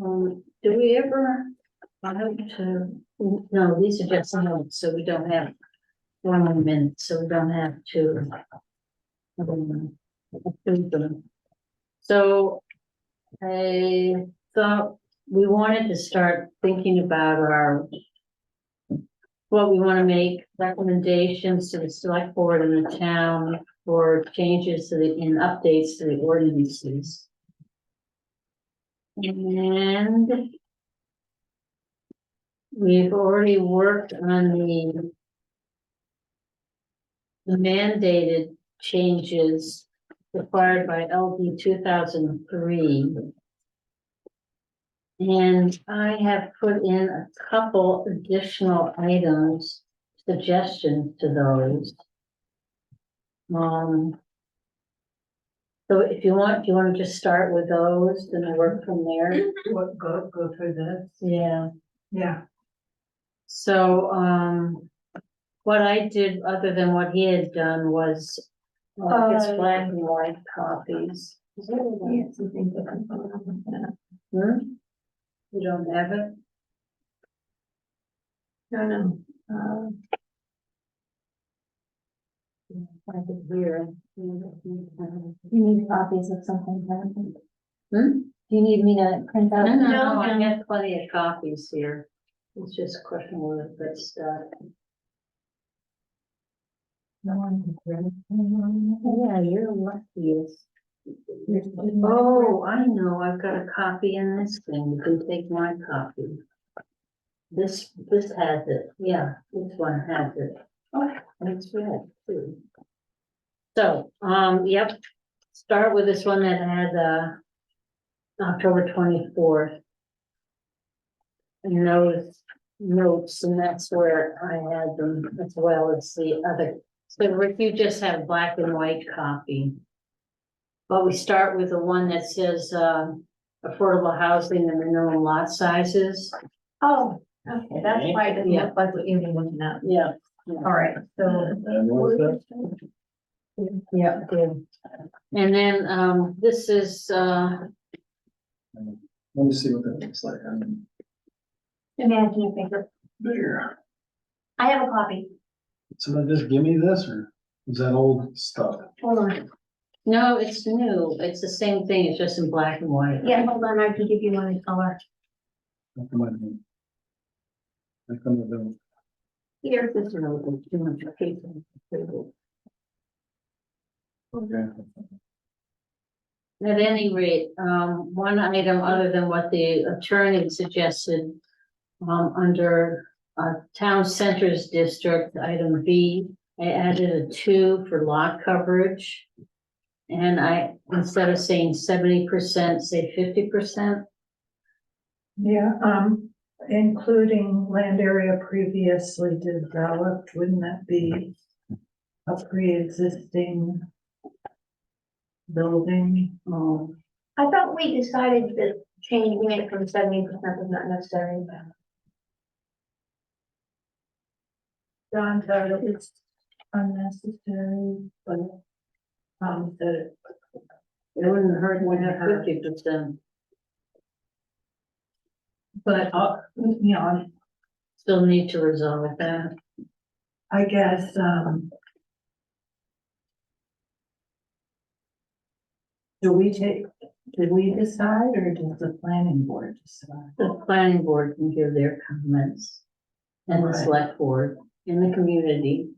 Do we ever, I have to, no, these are just notes, so we don't have 1 minute, so we don't have to. Approve them. So I thought we wanted to start thinking about what we want to make recommendations to the select board and the town for changes to in updates to the ordinances. And we've already worked on the mandated changes required by LD 2003. And I have put in a couple additional items, suggestions to those. So if you want, do you want to just start with those and work from there? Go through this. Yeah. Yeah. So, what I did, other than what he had done, was it's black and white copies. Yeah, something different. You don't have it? No. I could hear. You need copies of something, Karen? Hmm? Do you need me to print out? No, I have plenty of copies here. It's just a question where it gets started. Yeah, you're lucky. Oh, I know, I've got a copy in this thing, you can take my copy. This has it, yeah, this one has it. Oh, it's red too. So, yep, start with this one that had, October 24th. And those notes, and that's where I had them, as well as the other. So Rick, you just have black and white copy. But we start with the one that says, affordable housing and minimum lot sizes. Oh, okay, that's why it doesn't look like what you've been looking at. Yeah. All right, so. And what's that? Yeah, good. And then, this is, Let me see what that looks like. I mean, Imagine your paper. there. I have a copy. Somebody just give me this, or is that old stuff? Hold on. no, it's new. It's the same thing. It's just in black and white. Yeah, hold on, I can give you my color. How come I don't- how come I don't- Here, this is really too much paper. Okay. At any rate, one item other than what the attorney suggested, under town centers district, item B, I added a 2 for lot coverage. And I, instead of saying 70%, say 50%. Yeah, including land area previously developed, wouldn't that be a pre-existing building? I thought we decided that changing it from 70% was not necessary. John thought it was unnecessary, but, that It wouldn't hurt when you have 50%. but, you know, Still need to resolve that. I guess, did we decide or does the planning board decide? The planning board can give their comments. And the Okay. select board in the community.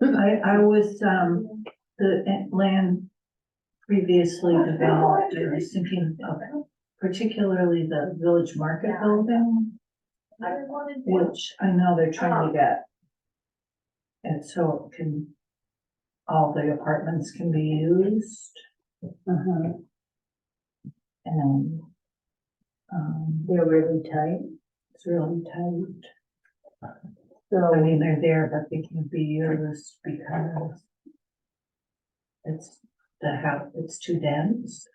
I was, the land previously developed, I was thinking of particularly the village market building, which I know they're trying to get. And so it can, all the apartments can be used Uh-huh. and, They're really tight. it's really tight. I So, mean, they're there, but they can't be used because it's the house, it's too dense.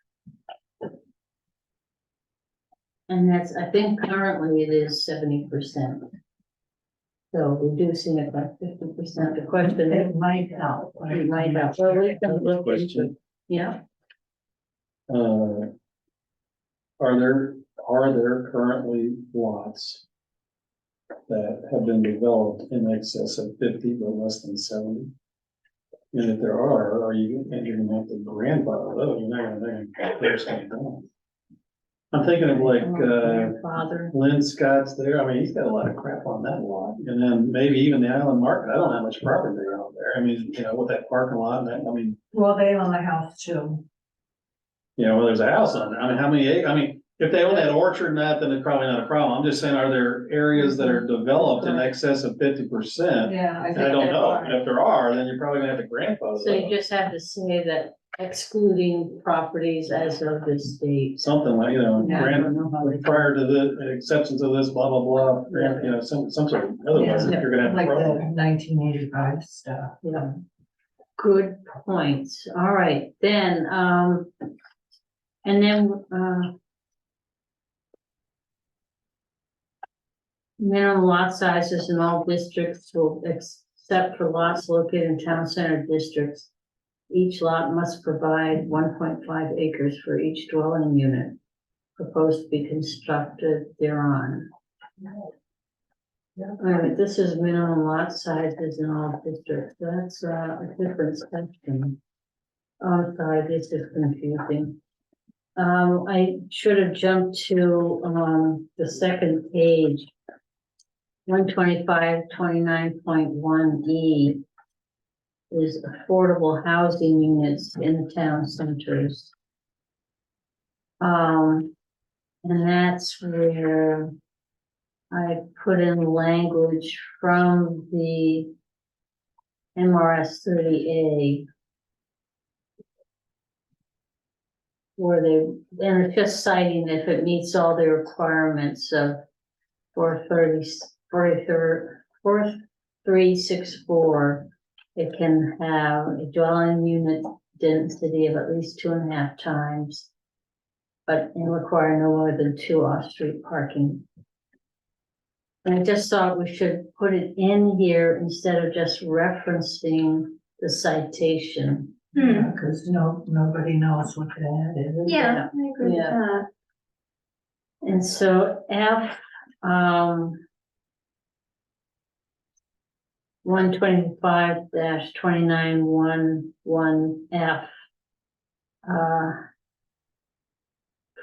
and that's, I think currently it is 70%. So reducing it by 50%, the question is, It might help. it might help. Well, we can look into- Question. Yeah, Are there are there currently lots that have been developed in excess of 50 but less than 70? And if there are you, and you're gonna have to grandfather those, you're not gonna clear stuff down. I'm thinking of like, Father. Lynn Scott's there, I mean, he's got a lot of crap on that lot, and then maybe even the Island Market, I don't know how much property they own there, I mean, you know, with that parking lot, and that, I mean, Well, they own the house too. you know, well, there's a house on there, I mean, how many, I mean, if they own that orchard and that, then it's probably not a problem, I'm just saying, are there areas that are developed in excess of 50%? Yeah, And I don't know, and if there are, then you're probably gonna have to grandfather So you those. just have to say that excluding properties as of this date. Something like, you know, Yeah, I don't know how they- prior to the exceptions of this, blah, blah, blah, you know, some sort of, otherwise, if you're gonna have a problem. 1985 stuff. Yeah. Good points. All right, then, and then, minimum lot sizes in all districts will, except for lots located in town center districts. Each lot must provide 1.5 acres for each dwelling unit proposed to be constructed thereon. All right, this is minimum lot sizes in all districts. That's a different section. Oh, sorry, this is confusing. I should have jumped to, the second page. 125.29.1E is affordable housing units in the town centers. And that's where I put in language from the MRS 30A. Where they, and it's just citing if it meets all the requirements of 4364, it can have a dwelling unit density of at least 2.5 times, but and require no more than 2 off-street parking. And I just thought we should put it in here instead of just referencing the citation. Because nobody knows what that is. Yeah, I agree with Yeah. that. And so F, 125-2911F.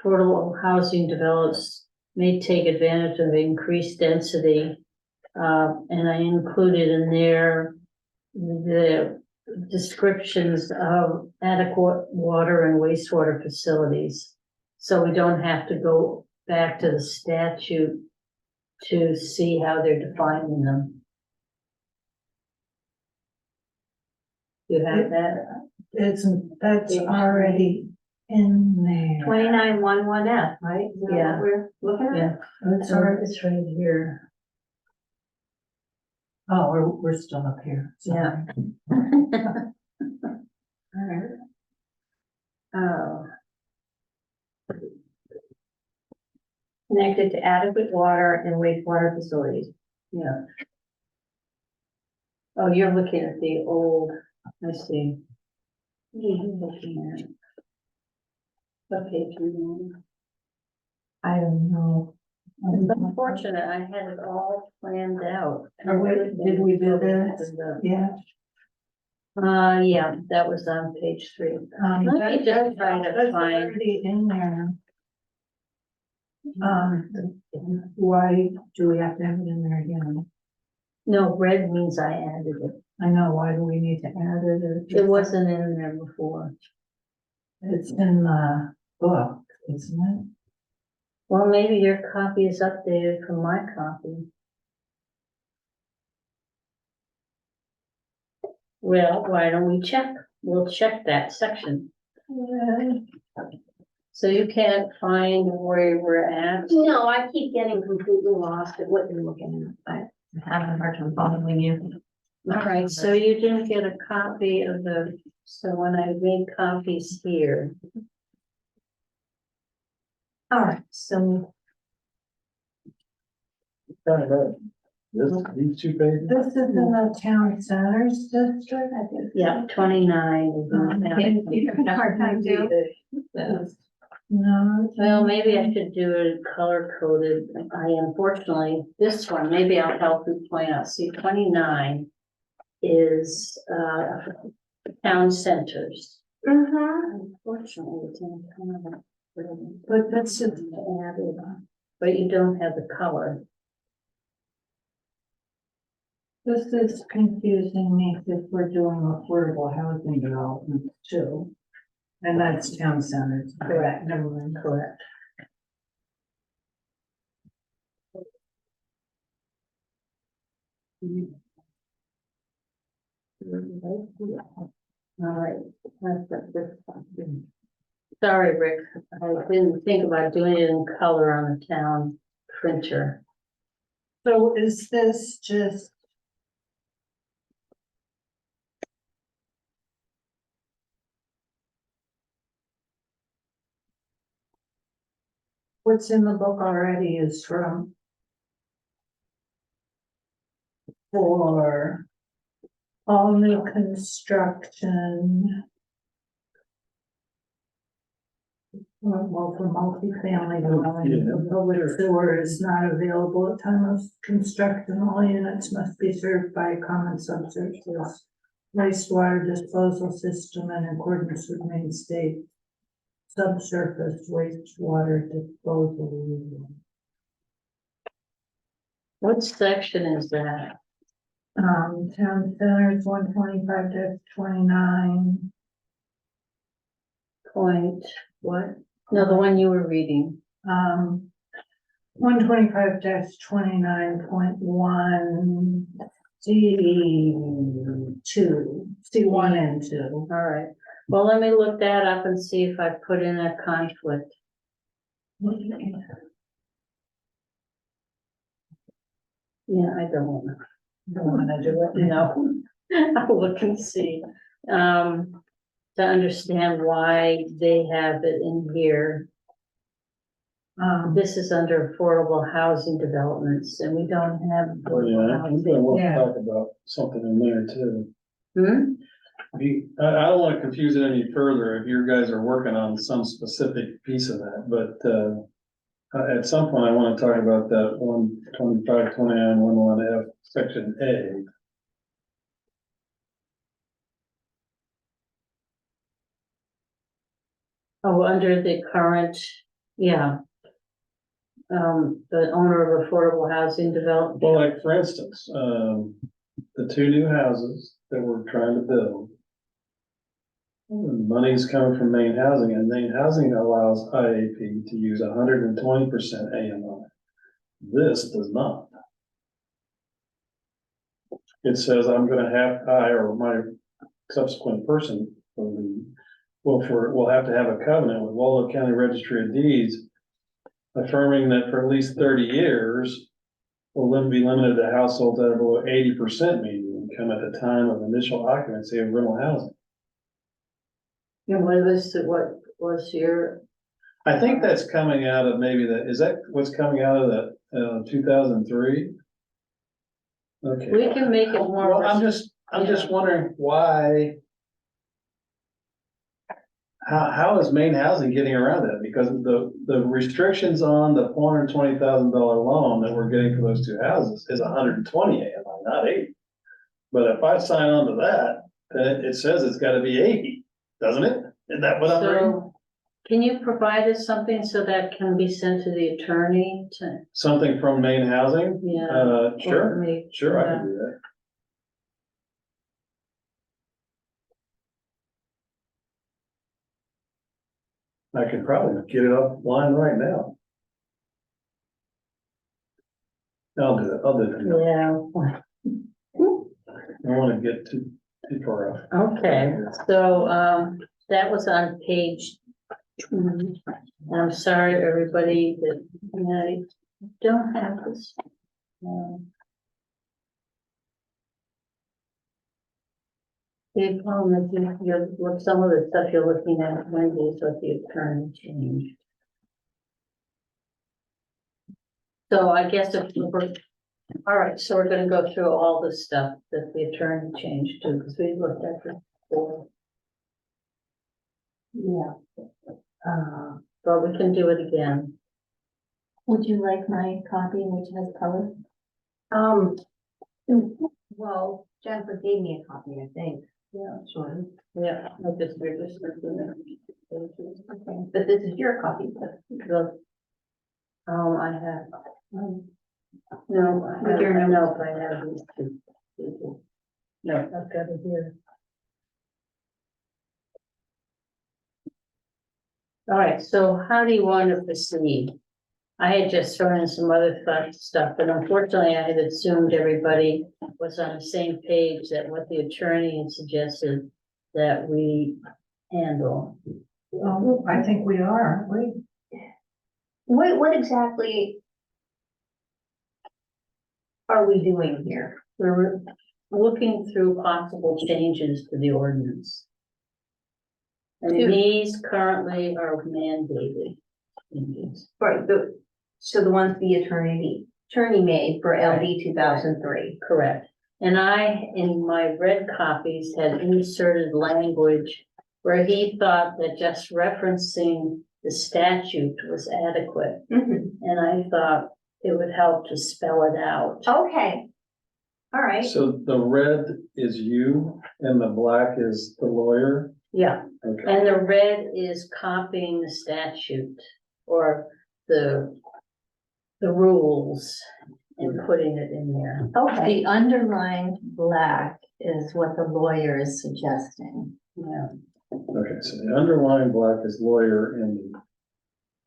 Affordable housing develops may take advantage of increased density. And I included in there the descriptions of adequate water and wastewater facilities. So we don't have to go back to the statute to see how they're defining them. You have that? That's already in there. 2911F, right? Is that Yeah. what we're looking at? Yeah, It's already, it's right here. oh, we're still up here. Sorry. Alright. Oh, Connected to adequate water and wastewater facilities. yeah. Oh, you're looking at the old, I see. What are you looking at? What page are you on? I don't know. It's unfortunate, I had it all planned out. Did we do this? Yeah. Yeah, that was on page 3. Let me just try to That's find. already in there. Why do we have to have it in there again? No, red means I added it. I know, why do we need to add it? It wasn't in there before. It's in the book, isn't it? Well, maybe your copy is updated from my copy. Well, why don't we check? We'll check that section. So you can't find where we're at? No, I keep getting completely lost at what you're looking at, but I'm having a hard time following you. All right, so you didn't get a copy of the, so when I made copies here. All right, so These 2 pages? This is in the town centers district, I think. Yeah, 29 is in the you're having a hard time too. No. Well, maybe I should do it color coded. I unfortunately, this one, maybe I'll help you point out, see, 29 is, town centers. Mm-hmm. Unfortunately, it's in kind of. But that's it. Added, but you don't have the color. This is confusing me if we're doing affordable housing development too. And that's town centers. Correct. Never mind. Correct. All right. Sorry, Rick, I didn't think about doing it in color on the town printer. So is this just? What's in the book already is from. For all new construction. Well, for multifamily dwelling, the public sewer is not available at time of construction. All units must be served by a common subsurface wastewater disposal system in accordance with Maine State subsurface wastewater disposal. What section is that? Town centers 125-29. Point, what? No, the one you were reading. 125-29.1 C2, C1 and 2. All right, well, let me look that up and see if I put in a conflict. Yeah, I don't wanna. Don't wanna do it. No, I'll look and see, to understand why they have it in here. This is under affordable housing developments, and we don't have. Yeah, affordable I'm housing. gonna want to Yeah. talk about something in there too. Hmm? I don't want to confuse it any further if you guys are working on some specific piece of that, but, at some point I want to talk about that 125-29-11 F, section A. Oh, under the current, yeah. The owner of affordable housing development. Well, like, for instance, the two new houses that we're trying to build. Money's coming from Maine Housing, and Maine Housing allows IAP to use 120% AMI. This does not. It says I'm gonna have, I or my subsequent person will have to have a covenant with Waldo County Registry of Deeds affirming that for at least 30 years, will be limited to households that are below 80% median income at the time of initial occupancy of rental housing. And what was your, I think that's coming out of maybe is that what's coming out of the, 2003? Okay. we can make it more. Well, I'm just wondering why. How is Maine Housing getting around that? Because the restrictions on the $420,000 loan that we're getting for those two houses is 120 AMI, not 80. But if I sign on to that, then it says it's gotta be 80, doesn't it? Isn't that what I'm reading? So, can you provide us something so that can be sent to the attorney to, Something from Maine Housing? yeah. Sure, or make- sure, I yeah. can do that. I could probably get it offline right now. I'll do it, Yeah, I don't wanna get too far off. okay, so, that was on page. I'm sorry, everybody, that, I don't have this. The problem is with some of the stuff you're looking at, Wendy, is what the attorney changed. So I guess if we're, all right, so we're gonna go through all the stuff that the attorney changed too, because we looked at this before. Yeah. but we can do it again. Would you like my copy which has color? Well, Jennifer gave me a copy, I think. Yeah. Sure. Yeah, I just registered the. Okay, but this is your copy, but I have, no, I With your have, notes. no, I have these two. No, I've got it here. All right, so how do you want to proceed? I had just thrown in some other stuff, but unfortunately I had assumed everybody was on the same page that what the attorney had suggested that we handle. I think we are, aren't we? what exactly are we doing here? We're looking through possible changes to the ordinance. And To- these currently are mandated changes. Right, so the ones the attorney made for LD 2003. Correct. And I, in my red copies, had inserted language where he thought that just referencing the statute was adequate. Mhm. And I thought it would help to spell it out. Okay, all right. So the red is you and the black is the lawyer? Yeah, Okay. and the red is copying the statute or the rules and putting it in there. Okay, The underlined black is what the lawyer is suggesting. Yeah. Okay, so the underlined black is lawyer and the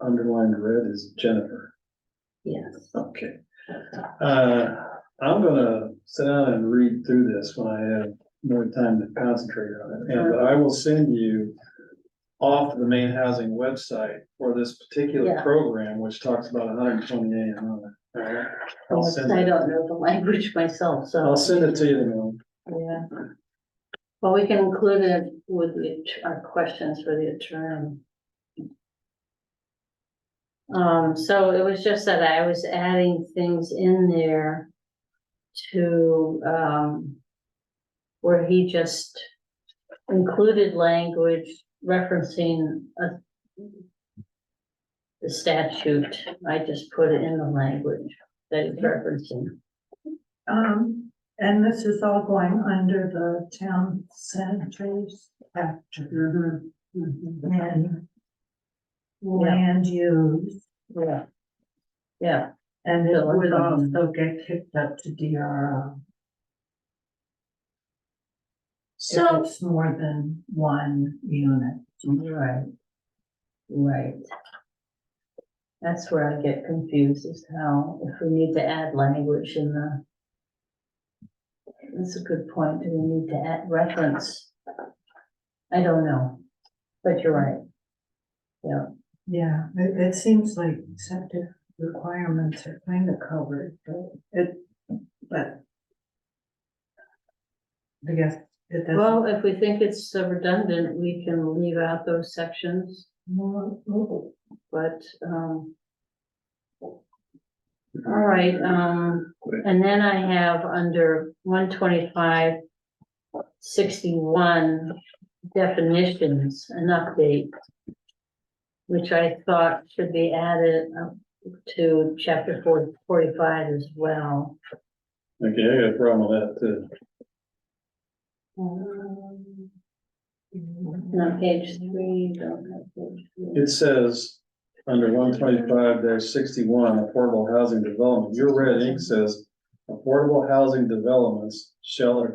underlined red is Jennifer. Yes. Okay. I'm gonna sit down and read through this when I have more time to concentrate on it. And but I will send you off the main housing website for this particular Yeah. program, which talks about 120 A and R. All right? I'll send I it, don't know the language myself, so. I'll send it to you in a moment. Yeah. Well, we can include it with our questions for the attorney. So it was just that I was adding things in there to, where he just included language referencing the statute. I just put it in the language that it's referencing. And this is all going under the town centers chapter and land use. Yeah. Yeah, And it So would it's, also get kicked up to DRO so, if it's more than one unit. right. Right. That's where I get confused as to how, if we need to add language in the. That's a good point. Do we need to add reference? I don't know, but you're right. Yeah, Yeah, it seems like septic requirements are kind of covered, but I guess it doesn't. well, if we think it's redundant, we can leave out those sections, but, all right, and then I have under 125/61 definitions, an update, which I thought should be added to chapter 45 as well. Okay, I got a problem with that too. On page 3, don't have page 3. It says, under 125-61, affordable housing development, your red ink says, affordable housing developments shall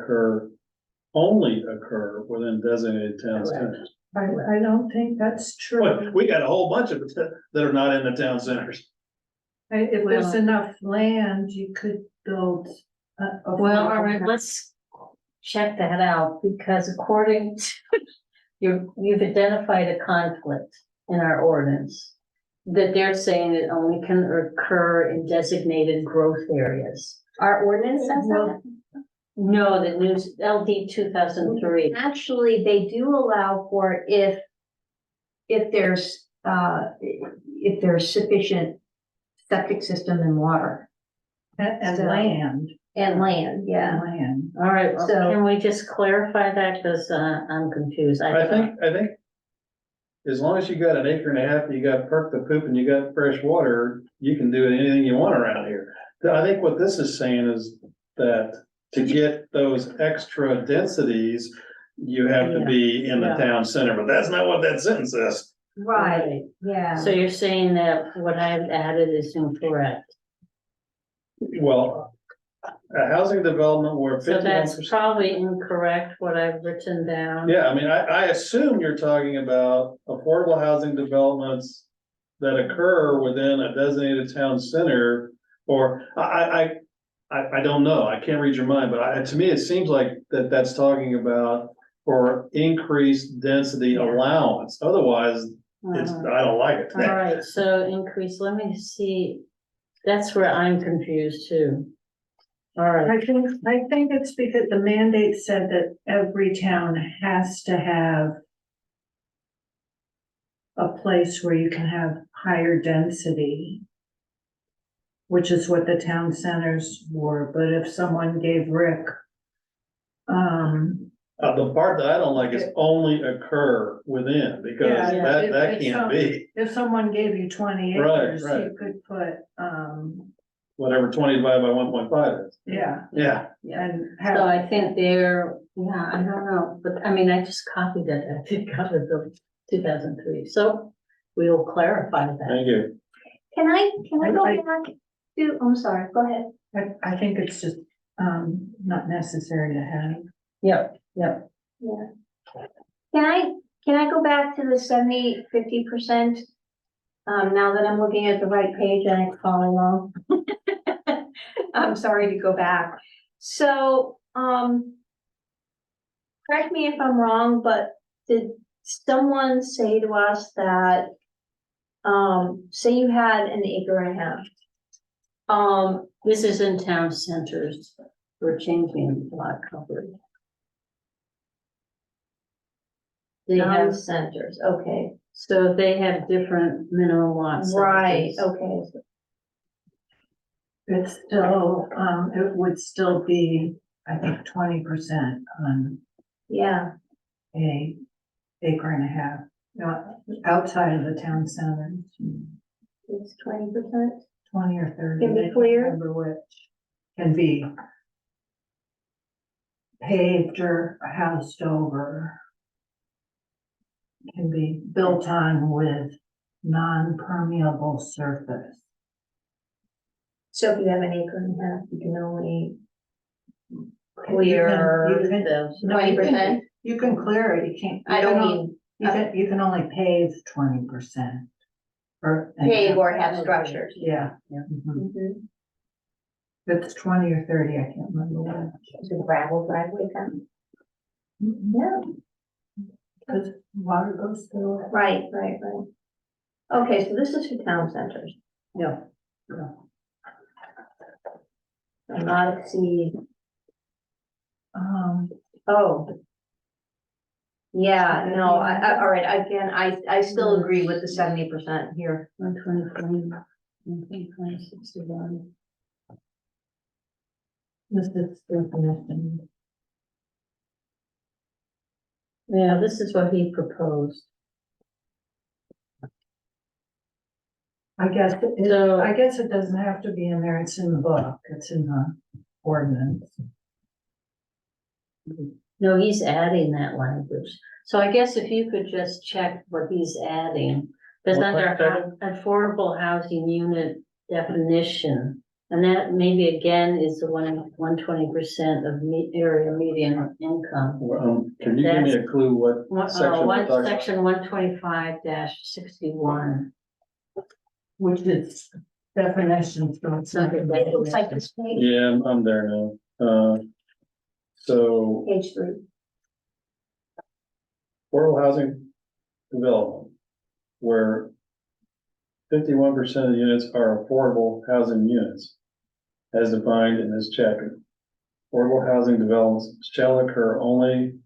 only occur within designated town centers. I don't think that's true. But we got a whole bunch of it that are not in the town centers. If there's Well- enough land, you could build. Well, all right, let's check that out, because according to, you've identified a conflict in our ordinance. That they're saying it only can occur in designated growth areas. our ordinance says that? No, the new LD 2003. Actually, they do allow for it if there's sufficient septic system and water And So- land, and land, yeah. land. All right, well, So- can we just clarify that, because I'm confused. I think as long as you got an acre and a half, you got perk the poop and you got fresh water, you can do anything you want around here. I think what this is saying is that to get those extra densities, you have to be in the Yeah. town center, but that's not what that sentence says. Right, yeah. So you're saying that what I've added is incorrect. Well, a housing development where So 51%. that's probably incorrect, what I've written down. Yeah, I mean, I assume you're talking about affordable housing developments that occur within a designated town center, or I don't know, I can't read your mind, but to me, it seems like that's talking about for increased density Yeah. allowance, otherwise, it's, Uh-huh. I don't like it. All right, so increase, let me see, that's where I'm confused too. All right, I think it's because the mandate said that every town has to have a place where you can have higher density, which is what the town centers were, but if someone gave Rick, The part that I don't like is only occur within, because Yeah, that it's can't be, if someone gave you 20 Right, acres, right. you could put, whatever 20 divided by 1.5 is. yeah, Yeah, and so have, I think they're, yeah, I don't know, but I mean, I just copied it, I did copy the 2003, so we'll clarify that. thank you. Can I go I- back to, I'm sorry, go ahead. I think it's just, not necessary to have. Yep, yep. Yeah. Can I go back to the 50%? Now that I'm looking at the right page and I can follow along. I'm sorry to go back. So, correct me if I'm wrong, but did someone say to us that, say you had an acre and a half? This is in town centers, we're changing lot coverage. They Town have, centers, okay, so they have different minimum lot right, sizes. okay, It's still, it would still be, I think, 20% on yeah, a acre and a half, not outside of the town center. it's 20%. 20 or 30. Can be I can't clear? remember which, can be paved or housed over. Can be built on with non-permeable surface. So if you have an acre and a half, you can only You clear can- Those- no, you can- 20%? You can clear it, you can't. I you don't can mean You can only pave 20%. Or. pave or have structures. Yeah. Mhm. If it's 20 or 30, I can't remember what. Is it gravel driveway then? Yeah. Because water goes through it. Right. Okay, so this is for town centers. Yeah, And not exceed, Um, oh. Yeah, no, all right, again, I still agree with the 70% here. 125, 125, 61. this is definition. Yeah, this is what he proposed. I guess, So- I guess it doesn't have to be in there, it's in the book, it's in the ordinance. No, he's adding that language. So I guess if you could just check what he's adding, there's What under section? affordable housing unit definition. And that maybe again is the 120% of area median income. Can you give me a clue what section we're talking about? Section 125-61. Which is definitions. So it's not. It looks like this page, Yeah, I'm there now. So page 3. affordable housing development, where 51% of the units are affordable housing units, as defined in this chapter. Affordable housing developments shall occur only.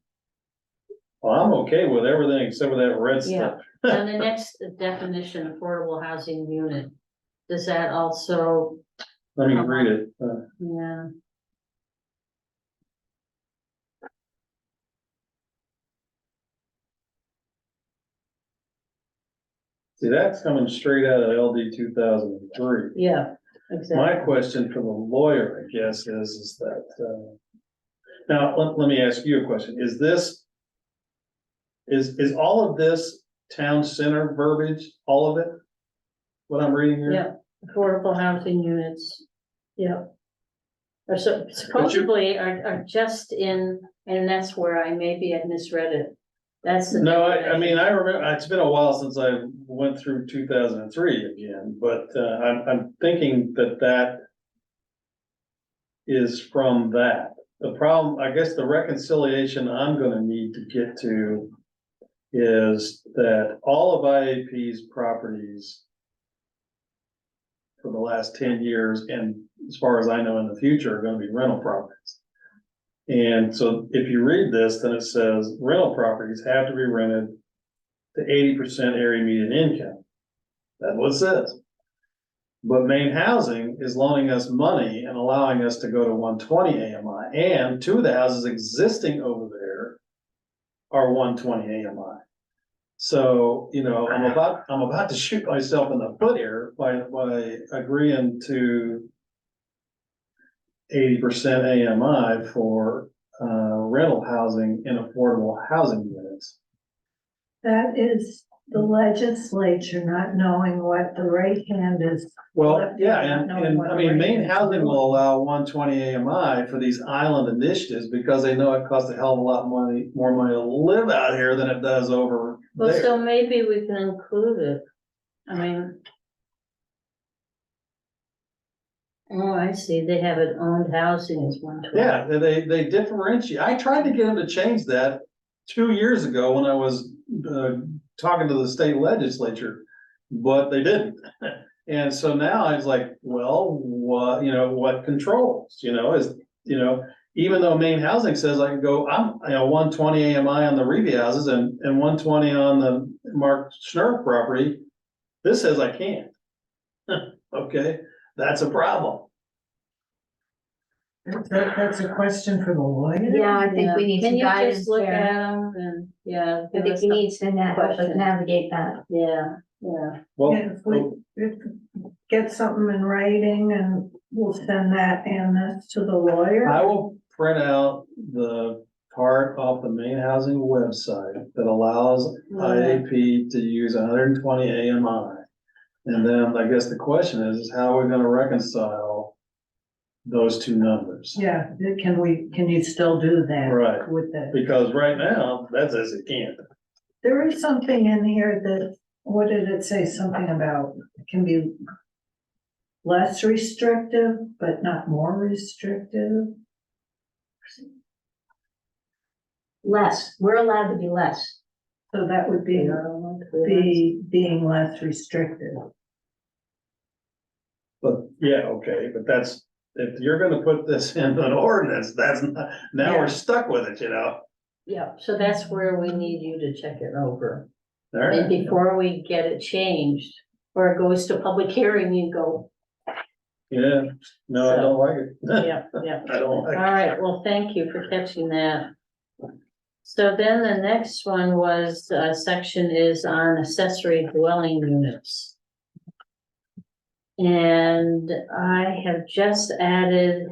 Well, I'm okay with everything except for that red Yeah. stuff. And the next definition, affordable housing unit, does that also, Let me read it. yeah, See, that's coming straight out of LD 2003. Yeah, My exactly. question for the lawyer, I guess, is that, now, let me ask you a question. Is this, is all of this town center verbiage, all of it? What I'm reading here? Yeah, affordable housing units, yeah. Or supposedly are just in, and that's where I misread it. That's the. No, I mean, I remember, it's been a while since I went through 2003 again, but, I'm thinking that is from that. The problem, I guess the reconciliation I'm gonna need to get to is that all of IAP's properties for the last 10 years, and as far as I know in the future, are gonna be rental properties. And so if you read this, then it says rental properties have to be rented to 80% area median income. That's what it says. But Maine Housing is loaning us money and allowing us to go to 120 AMI, and two of the houses existing over there are 120 AMI. So, you know, I'm about to shoot myself in the foot here by agreeing to 80% AMI for rental housing in affordable housing units. That is the legislature not knowing what the right hand is. Well, yeah, and I mean, Maine Housing will allow 120 AMI for these island initiatives because they know it costs a hell of a lot more money to live out here than it does over Well, so there. maybe we can include it. I mean. Oh, I see. They have it owned housing as 120. Yeah, they differentiate. I tried to get them to change that 2 years ago when I was talking to the state legislature, but they didn't. And so now I was like, well, what controls, even though Maine Housing says I can go, I'm, 120 AMI on the Revy houses and 120 on the Mark Schnurr property, this says I can't. Okay, that's a problem. That's a question for the lawyer? Yeah, I think we need Can some you just guidance look there. at them and, yeah. I give think us we some- need to help us questions. navigate that. Yeah, yeah. Well, Yeah, if we get something in writing and we'll send that and this to the lawyer. I will print out the part off the Maine Housing website that allows IAP to use 120 AMI. And then I guess the question is how are we gonna reconcile those two numbers? Yeah, can you still do that? Right. With the, Because right now, that says it can't. there is something in here that, what did it say? Something about, it can be less restrictive, but not more restrictive. Less, we're allowed to be less. So that would be, being less restrictive. But, yeah, okay, but that's, if you're gonna put this in an ordinance, that's not, now we're stuck with it, Yeah, so that's where we need you to check it over. All And right, before we get it changed, or it goes to public hearing, you go, yeah, no, I don't like it. yeah, yeah. I don't All like it. right, well, thank you for catching that. So then the next one was, section is on accessory dwelling units. And I have just added,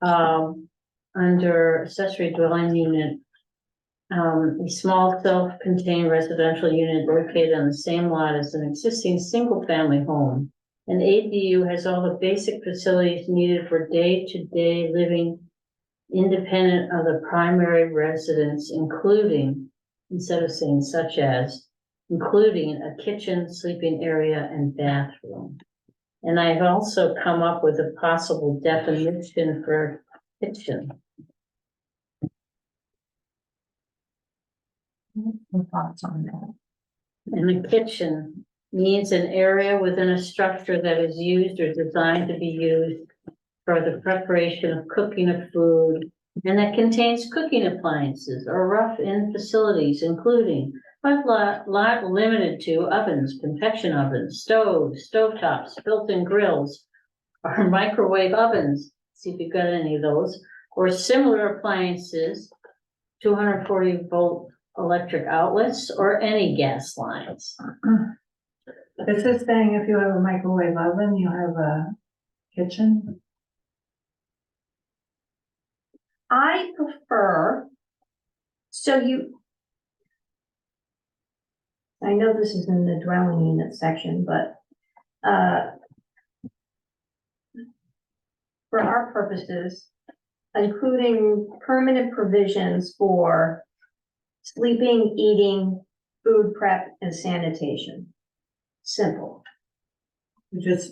under accessory dwelling unit, a small self-contained residential unit located on the same lot as an existing single-family home. An ADU has all the basic facilities needed for day-to-day living, independent of the primary residence, including, instead of saying such as, including a kitchen, sleeping area, and bathroom. And I've also come up with a possible definition for kitchen. Some thoughts on that. And the kitchen means an area within a structure that is used or designed to be used for the preparation of cooking of food, and that contains cooking appliances or rough-in facilities, including, but not limited to, ovens, convection ovens, stoves, stovetops, built-in grills, or microwave ovens, see if you've got any of those, or similar appliances, 240 volt electric outlets or any gas lines. Is this saying if you have a microwave oven, you have a kitchen? I prefer, so you, I know this is in the dwelling unit section, but, for our purposes, including permanent provisions for sleeping, eating, food prep, and sanitation. Simple.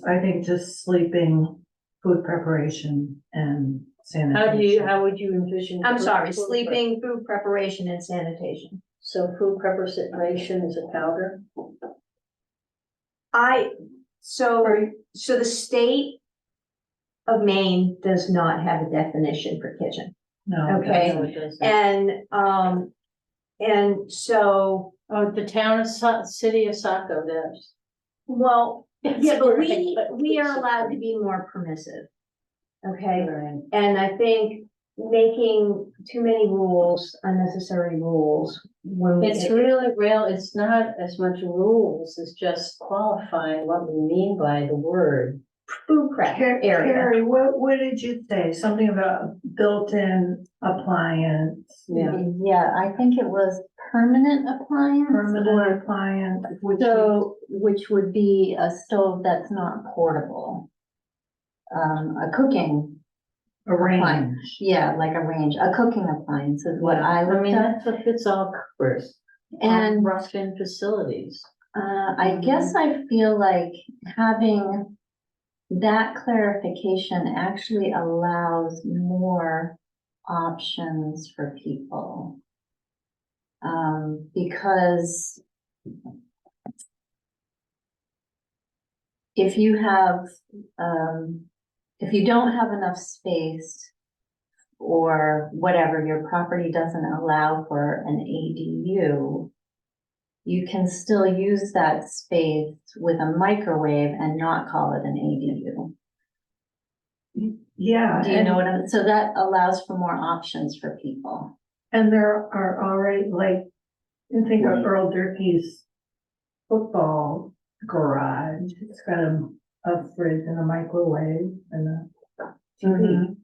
I think just sleeping, food preparation and sanitation. How would you envision? I'm sorry, food prep? sleeping, food preparation, and sanitation. So food preparation is a powder? So the state of Maine does not have a definition for kitchen. No. Okay. No, it doesn't. And so, Oh, the town of city of Saco does. well, yeah, but Right. we are allowed to be more permissive. Okay, Right. and I think making too many rules, unnecessary rules, when we. It's really real, it's not as much rules, it's just qualifying what we mean by the word. Food prep area. Carrie, what did you say? Something about built-in appliance? Yeah, I think it was permanent appliance. Permanent appliance, Which would be a stove that's not portable. A cooking a range. appliance, yeah, like a range, a cooking appliance is what I I looked mean, at. that's what it's all covers. And rough-in facilities. I guess I feel like having that clarification actually allows more options for people. Because if you have, if you don't have enough space or whatever, your property doesn't allow for an ADU, you can still use that space with a microwave and not call it an ADU. Yeah. Do you know what I'm, so that allows for more options for people. And there are already, like, you think of Earl Durkee's football garage, it's got a fridge and a microwave and a TV.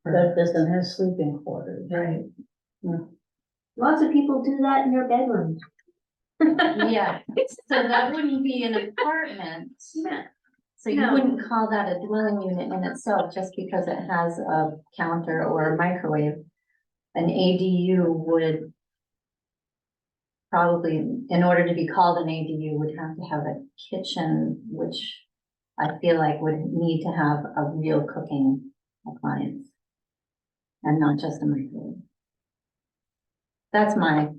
But it doesn't have sleeping quarters. Right. Lots of people do that in their bedrooms. Yeah, so that wouldn't be an apartment. Yeah. So you No. wouldn't call that a dwelling unit in itself, just because it has a counter or a microwave. An ADU would probably, in order to be called an ADU, would have to have a kitchen, which I feel like would need to have a real cooking appliance. And not just a microwave. That's my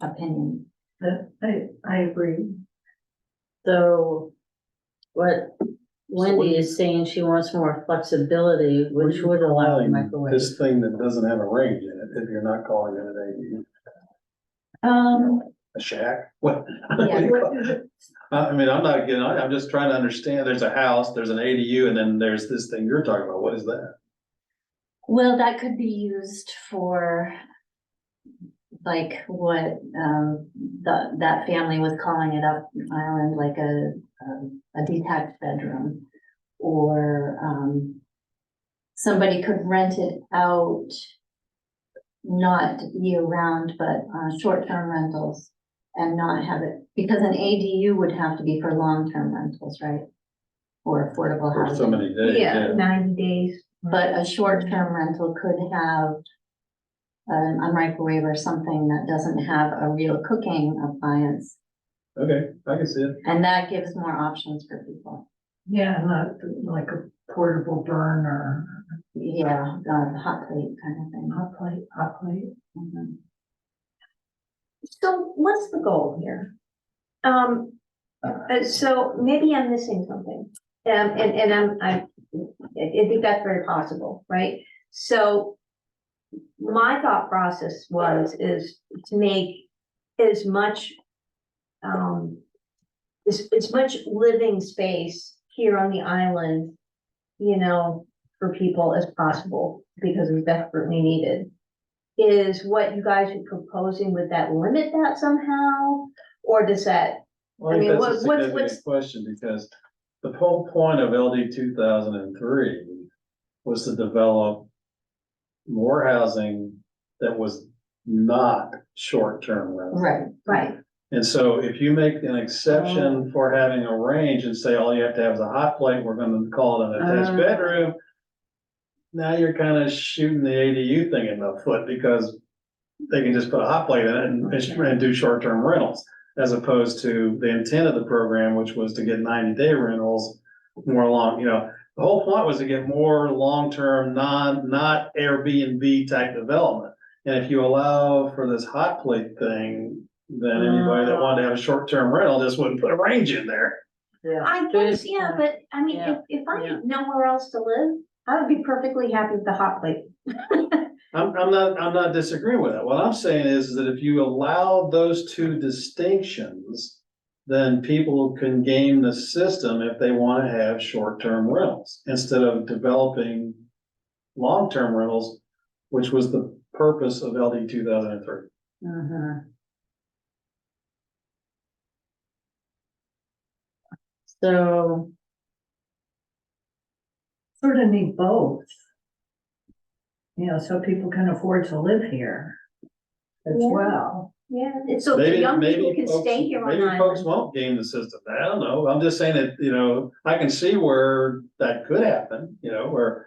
opinion. I agree. So what Wendy is saying, she wants more flexibility, which would allow a microwave. This thing that doesn't have a range in it, if you're not calling it an a shack, what? what do you call it? I mean, I'm not getting, I'm just trying to understand, there's a house, there's an ADU, and then there's this thing you're talking about, what is that? Well, that could be used for like what, that family was calling it up island, like a detached bedroom. Or, somebody could rent it out, not year round, but, short-term rentals. And not have it, because an ADU would have to be for long-term rentals, right? Or affordable For so housing. many days, Yeah, yeah. 90 days. But a short-term rental could have a microwave or something that doesn't have a real cooking appliance, Okay, I can see it. and that gives more options for people. Yeah, not like a portable burner, Yeah, hot plate kind of thing. hot plate. Mhm. So what's the goal here? So maybe I'm missing something. And I think that's very possible, right? So my thought process is to make as much, as much living space here on the island, you know, for people as possible, because it's desperately needed. is what you guys are proposing, would that limit that somehow? Or does that, Well, I I think mean, that's a what's- significant question, because the whole point of LD 2003 was to develop more housing that was not short-term rental. Right. right, And so if you make an exception for having a range and say all you have to have is a hot plate, we're gonna call it an attached bedroom. Now you're kind of shooting the ADU thing in the foot, because they can just put a hot plate in it and do short-term rentals. As opposed to the intent of the program, which was to get 90-day rentals more long, the whole point was to get more long-term, not Airbnb type development. And if you allow for this hot plate thing, then anybody that wanted to have a short-term rental just wouldn't put a range in there. I guess, yeah, but I mean, if I had nowhere else to live, I would be perfectly happy with the hot plate. I'm not disagreeing with that. What I'm saying is that if you allow those two distinctions, then people can game the system if they want to have short-term rentals instead of developing long-term rentals, which was the purpose of LD 2003. So, Sort of need both. So people can afford to live here as Yeah. well. Yeah, and so young people can folks- stay here on Maybe folks island. won't game the system. I don't know. I'm just saying that, I can see where that could happen, where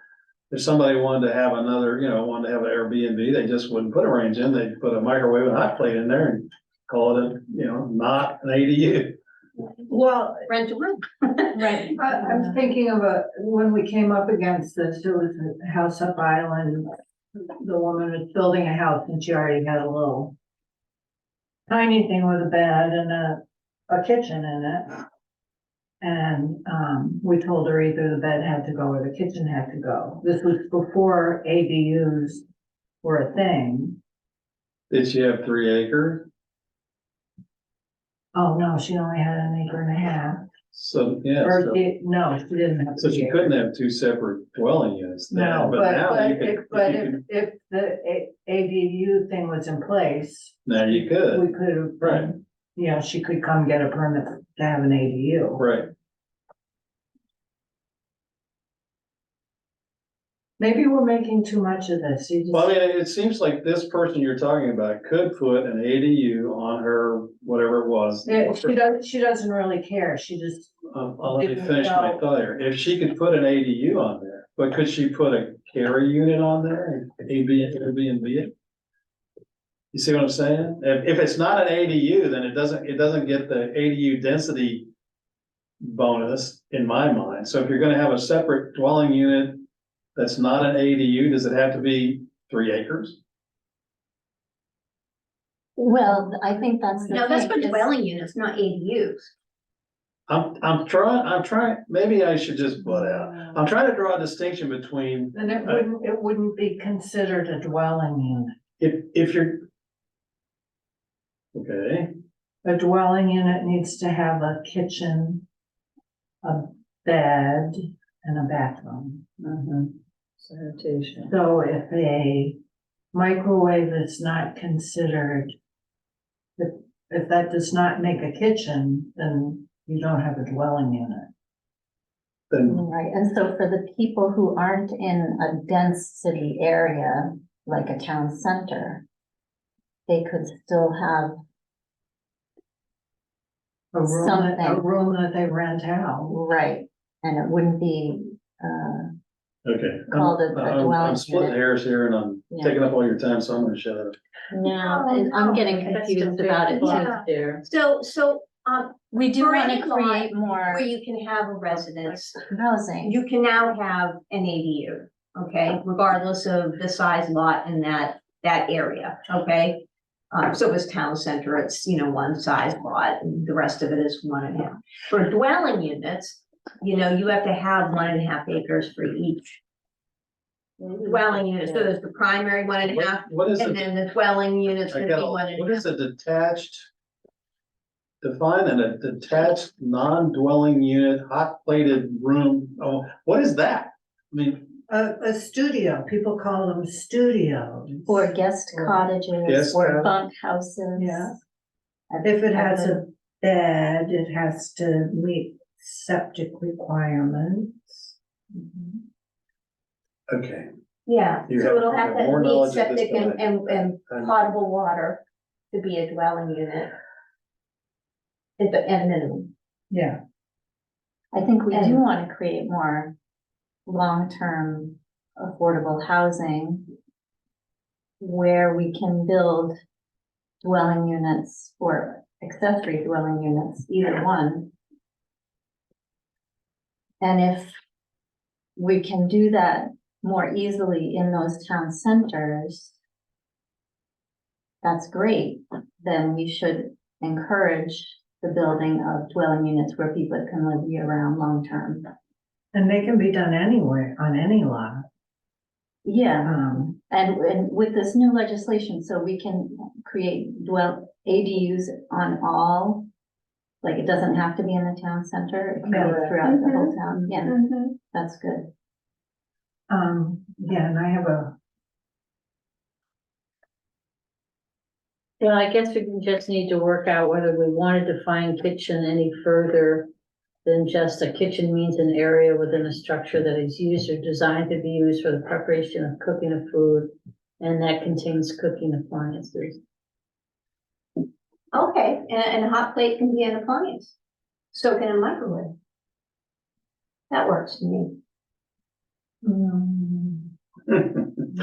if somebody wanted to have wanted to have an Airbnb, they just wouldn't put a range in. They'd put a microwave and hot plate in there and call it not an ADU. Well, Rent a room. right, I'm thinking of when we came up against this, there was a house up island. The woman was building a house and she already had a little tiny thing with a bed and a kitchen in it. And, we told her either the bed had to go or the kitchen had to go. This was before ADUs were a thing. Did she have 3 acres? Oh, no, she only had an acre and a half. So, yeah. Or, no, she didn't have. So she 3 couldn't acres. have 2 separate dwelling units then, No, but now you could, if the ADU thing was in place, now you could, we could have, Right. she could come get a permit to have an ADU. right. Maybe we're making too much of this. You just- Well, I mean, it seems like this person you're talking about could put an ADU on her, whatever it was. Yeah, she doesn't really care. She just, Let me finish my thought here. If she could put an ADU on there, but could she put a carry unit on there and Airbnb it? You see what I'm saying? If it's not an ADU, then it doesn't get the ADU density bonus in my mind. So if you're gonna have a separate dwelling unit that's not an ADU, does it have to be 3 acres? Well, I think that's the No, that's for thing, is- dwelling units, not ADUs. I'm trying, maybe I should just butt out. I'm trying to draw a distinction between, then it wouldn't be considered a dwelling unit. if you're. Okay, A dwelling unit needs to have a kitchen, a bed, and a bathroom. sanitation. So if a microwave is not considered, if that does not make a kitchen, then you don't have a dwelling unit. then, Right, and so for the people who aren't in a dense city area, like a town center, they could still have, A Something. room that they rent out. right, and it wouldn't be, okay. Called a I'm dwelling splitting unit. hairs here and I'm Yeah. taking up all your time, so I'm gonna shut up. now, Oh, I'm no, getting That's confused the about it big too. Yeah. There. So, We do For wanna any lot create more where you can have a residence, housing. you can now have an ADU, okay, regardless of the size lot in that area, okay? So if it's town center, it's, one size lot, and the rest of it is 1.5. For dwelling units, you have to have 1.5 acres for each dwelling unit. So there's the primary 1.5, What is and it? then the dwelling unit's I gonna be got, one and what a is half. a detached? Define a detached, non-dwelling unit, hot plated room. Oh, what is that? I mean, a studio, people call them studios. Or guest cottages, Guest or cottage. bunk houses. Yeah. I've- If it I've has been- a bed, it has to meet septic requirements. Mhm. Okay. Yeah, You so have- it'll you have have to more meet knowledge at this septic and, time. and potable water to be a dwelling unit. At the, at minimum. Yeah, I think we do And- want to create more long-term affordable housing where we can build dwelling units or accessory dwelling units, either one. And if we can do that more easily in those town centers, that's great. Then we should encourage the building of dwelling units where people can live year-round, long-term. and they can be done anywhere, on any lot. Yeah, and with this new legislation, so we can create ADUs on all, like it doesn't have to be in the town center, it can be Yeah. throughout the whole town, yeah, Mm-hmm. that's good. Yeah, and I have a, Yeah, I guess we just need to work out whether we want to define kitchen any further than just a kitchen means an area within a structure that is used or designed to be used for the preparation of cooking of food, and that contains cooking appliances. Okay, and a hot plate can be an appliance. So can a microwave. That works to me.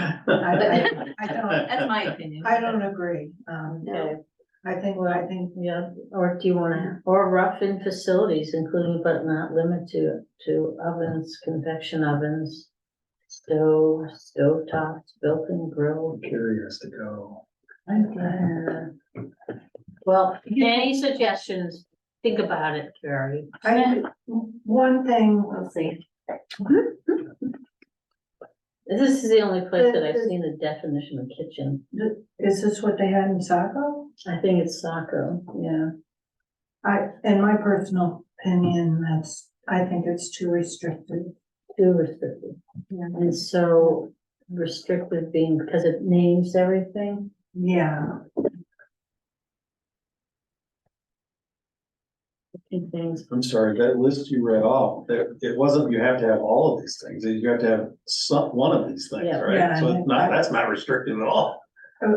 I don't, That's my opinion. I don't agree. Okay. I think, Yeah, or do you wanna, or rough-in facilities, including but not limited to ovens, convection ovens, stovetops, built-in grill. Curious to go. Well, any suggestions? Think about it, Carrie. one thing, We'll see. This is the only place that I've seen the definition of kitchen. is this what they had in Saco? I think it's Saco, yeah. In my personal opinion, I think it's too restrictive. Too restricted. And so restricted being because it names everything. Yeah, Things. I'm sorry, that list you read off, it wasn't, you have to have all of these things, you have to have one of these things, Yeah. right? Yeah, So I it's not, that's not restricted at all. Uh,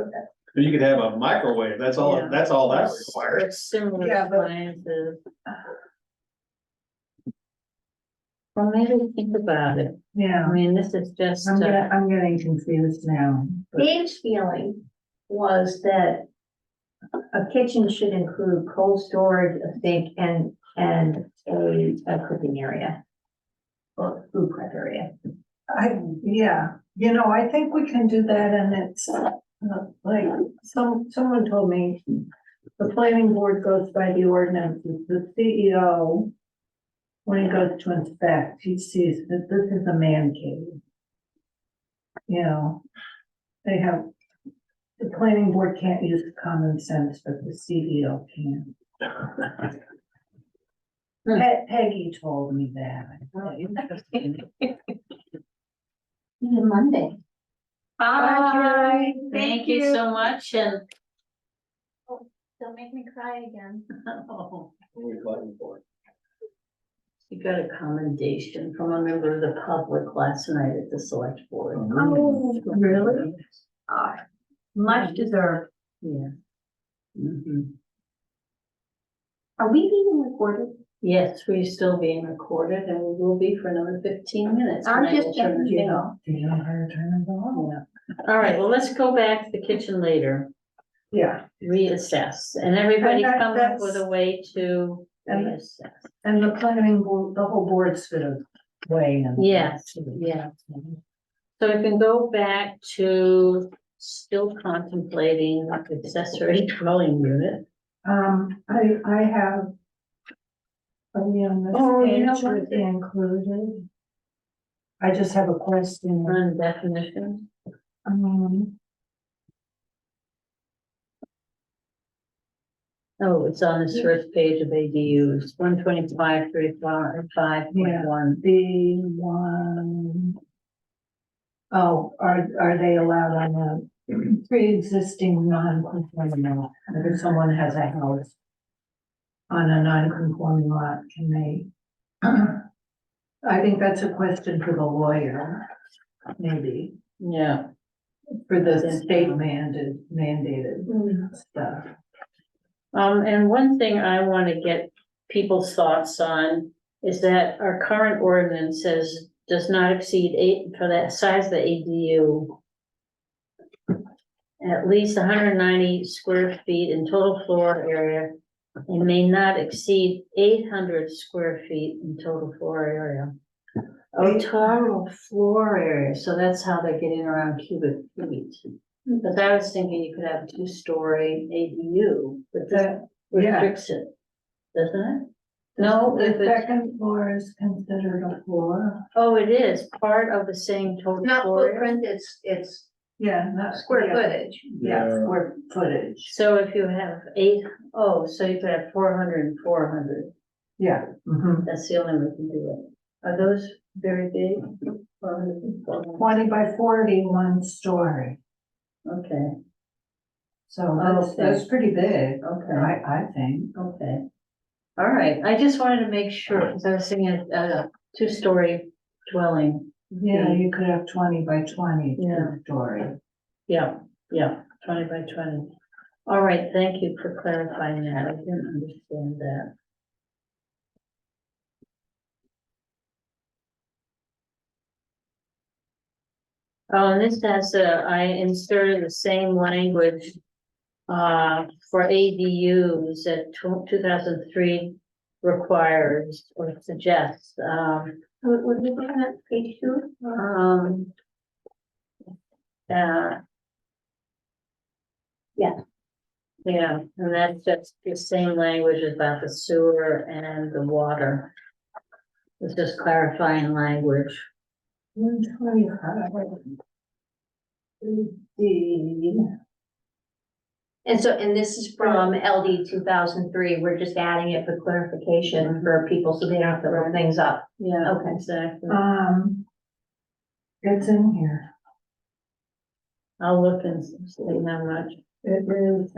You could have a microwave, that's all, Yeah. that's all that requires. It's similar Yeah, but- appliances. Well, maybe think about it. I yeah. mean, this is just, I'm getting confused now. but- Dave's feeling was that a kitchen should include cold storage, a sink, and a cooking area. Or food prep area. Yeah, I think we can do that, and it's, like, someone told me, the planning board goes by the ordinances, the CEO, when he goes to inspect, he sees that this is a man cave. They have, the planning board can't use common sense, but the CEO can. Peggy told me that. Monday. bye, thank you so much, and. Don't make me cry again. Oh, What are we fighting for? you got a commendation from a member of the public last night at the select board. Oh, really? Much deserved. Yeah. Mhm. Are we being recorded? Yes, we're still being recorded and we will be for another 15 minutes. I'm when I just will turn checking, the you thing know. off. Do you know how to turn it on? Yeah. All right, well, let's go back to the kitchen later, Yeah, reassess, and everybody And come up that's- with a way to and- reassess. and the planning board, the whole board's gonna weigh in. Yes, yeah. So we can go back to still contemplating accessory dwelling unit. I have. Are we on this Oh, you know page what? with the included? I just have a question. On definition. Oh, it's on this first page of ADUs, 125, 35, 5.1. The one. Oh, are they allowed on a pre-existing non-conforming lot? If someone has a house on a non-conforming lot, can they? I think that's a question for the lawyer, maybe, Yeah. for the state mandated stuff. And one thing I want to get people's thoughts on is that our current ordinance says does not exceed 8 for the size of the ADU. At least 190 square feet in total floor area and may not exceed 800 square feet in total floor area. Oh, total floor area, so that's how they're getting around cubic feet. Because I was thinking you could have a 2-story ADU, but that restricts it, doesn't it? No, The if it's, second floor is considered a floor. oh, it is part of the same total Not floor area. footprint, it's Yeah, not square yeah, footage. Yeah, square footage. So if you have so you could have 400 and 400. Yeah. Mhm. That's the only way we can do it. Are those very big? 400 and 400. 20 by 40, 1 story. Okay, So Okay. that's pretty big, okay, I think. okay. All right, I just wanted to make sure, because I was thinking a 2-story dwelling. Yeah, you could have 20 by 20 Yeah. story. Yeah, 20 by 20. All right, thank you for clarifying that. I didn't understand that. Oh, and this has, I inserted the same language for ADUs that 2003 requires or suggests, What are we looking at, page 2? uh, yeah, and that's just the same language about the sewer and the water. It's just clarifying language. 125. And this is from LD 2003, we're just adding it for clarification for people so they don't have to look things up. Yeah, Okay. exactly. It's in here. I'll look and see how much. It is,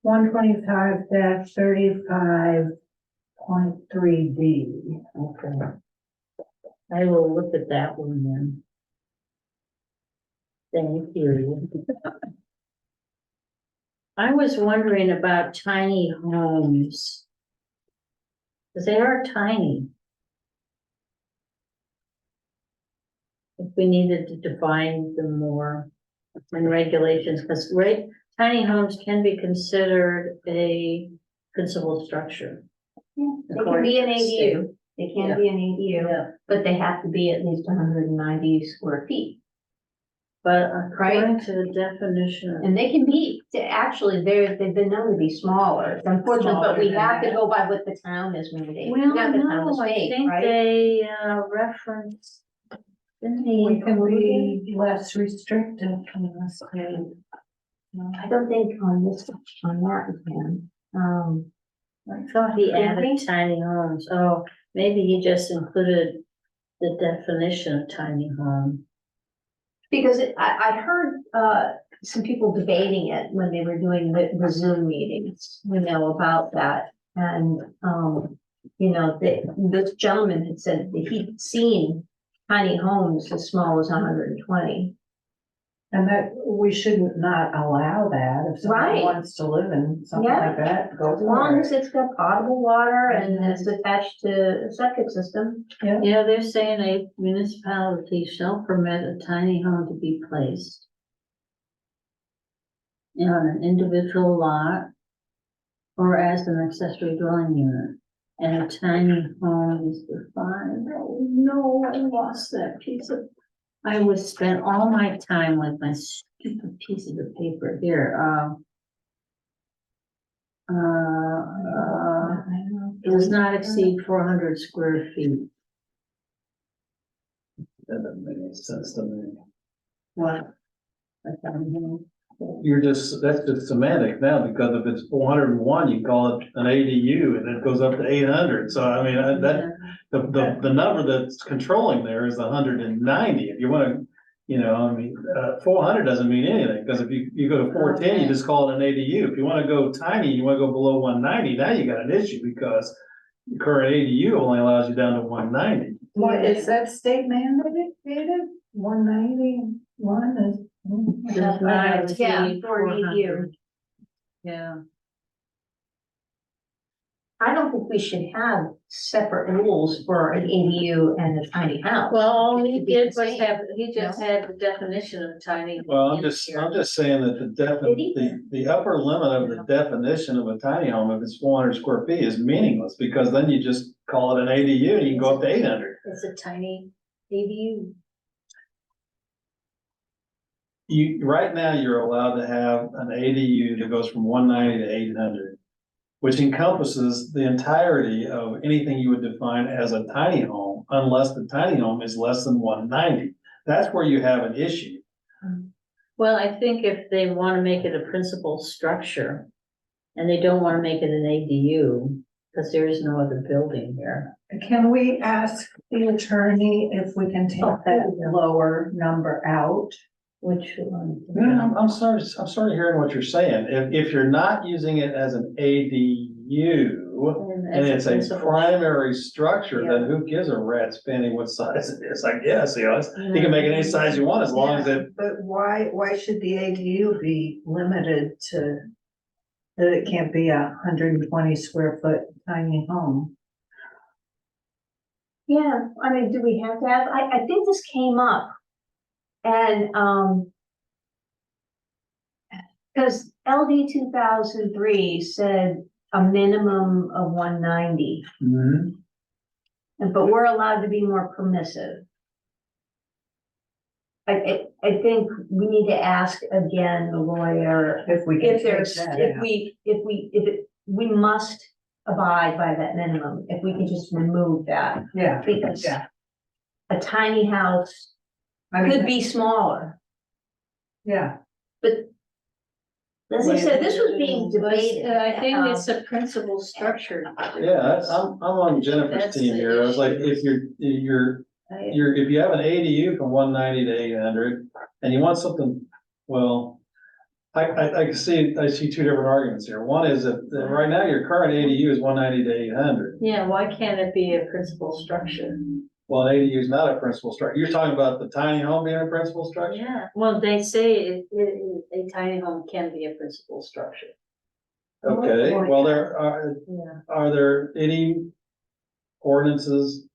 125-35.3D. Okay. I will look at that one then. Thank you. I was wondering about tiny homes. Because they are tiny. If we needed to define them more in regulations, because tiny homes can be considered a principal structure. They can according be to an the state. ADU, they can be an ADU, but they have to be at least 190 square feet. But according to the definition, And they can be, actually, they've been known to be smaller. It's unfortunate, but we have to go by what the town is mandating. well, Not the town, the no, I state, think right? they reference. Didn't they We can include be less restrictive from the state. I don't think on this, on that, we can. it? I thought he Did added he? tiny homes. Oh, maybe he just included the definition of tiny home. Because I heard, some people debating it when they were doing the Zoom meetings, about that. And, this gentleman had said that he'd seen tiny homes as small as 120. And that we shouldn't not allow that if someone Right. wants to live in something Yeah. like that, go As long for as it. it's got potable water and it's attached to a septic system. Yeah, they're saying a municipality shall permit a tiny home to be placed on an individual lot or as an accessory dwelling unit. And a tiny home is defined. Oh, no, I lost that piece of. I would spend all my time with my stupid pieces of paper here. Does not exceed 400 square feet. That doesn't make any sense to me. What? A tiny home. that's just semantic now, because if it's 401, you call it an ADU and it goes up to 800. So I mean, the number that's controlling there is 190. If you want to, I mean, 400 doesn't mean anything, because if you go to 410, you just call it an ADU. If you want to go tiny, you want to go below 190, now you got an issue, because the current ADU only allows you down to 190. What, is that state mandated? 191 is. That's why I was Yeah, thinking for an 400. ADU. Yeah, I don't think we should have separate rules for an ADU and a tiny house. well, all It he should be did the was same. have, he just had the definition of tiny. Well, in here. I'm just saying that Did he? the upper limit of the definition of a tiny home, if it's 400 square feet, is meaningless, because then you just call it an ADU and you can go up to 800. It's a tiny ADU. Right now, you're allowed to have an ADU that goes from 190 to 800, which encompasses the entirety of anything you would define as a tiny home, unless the tiny home is less than 190. That's where you have an issue. Well, I think if they want to make it a principal structure and they don't want to make it an ADU, because there is no other building here. Can we ask the attorney if we can take that lower number out? Which one? I'm sorry hearing what you're saying. If you're not using it as an ADU, and it's a principal. primary structure, then who gives a rat's panty what size it is, I guess, you can make it any size you want, as long as it. But why should the ADU be limited to, that it can't be 120 square foot tiny home? Yeah, I mean, do we have to have, I think this came up. And, because LD 2003 said a minimum of 190, but we're allowed to be more permissive. I think we need to ask again the lawyer If we can if take there's, that if out. we must abide by that minimum, if we can just remove that, Yeah, because yeah. a tiny house I mean, could be smaller. yeah, As I said, this was being debated. I think it's a principal structure. Yeah, I'm on Jennifer's That's team the here. I was like, issue. if if you have an ADU from 190 to 800 and you want something, well, I see two different arguments here. One is that right now your current ADU is 190 to 800. Yeah, why can't it be a principal structure? Well, an ADU is not a principal structure. You're talking about the tiny home being a principal structure? Yeah, well, they say a tiny home can be a principal structure. Okay, well, Yeah. are there any ordinances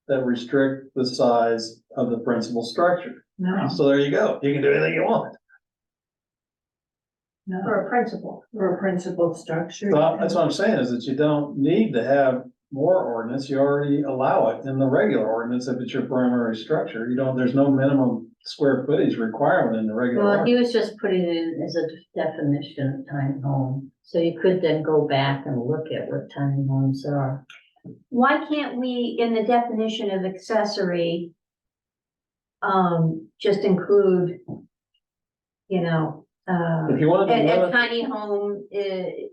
that restrict the size of the principal structure? no, So there you go. You can do anything you want. no, For a principal. for a principal structure. So that's what I'm saying, is that you don't need to have more ordinance. You already allow it in the regular ordinance if it's your primary structure. There's no minimum square footage requirement in the regular Well, he ordinance. was just putting it in as a definition of tiny home, so you could then go back and look at what tiny homes are. Why can't we, in the definition of accessory, just include, If you wanted to a limit, tiny home, if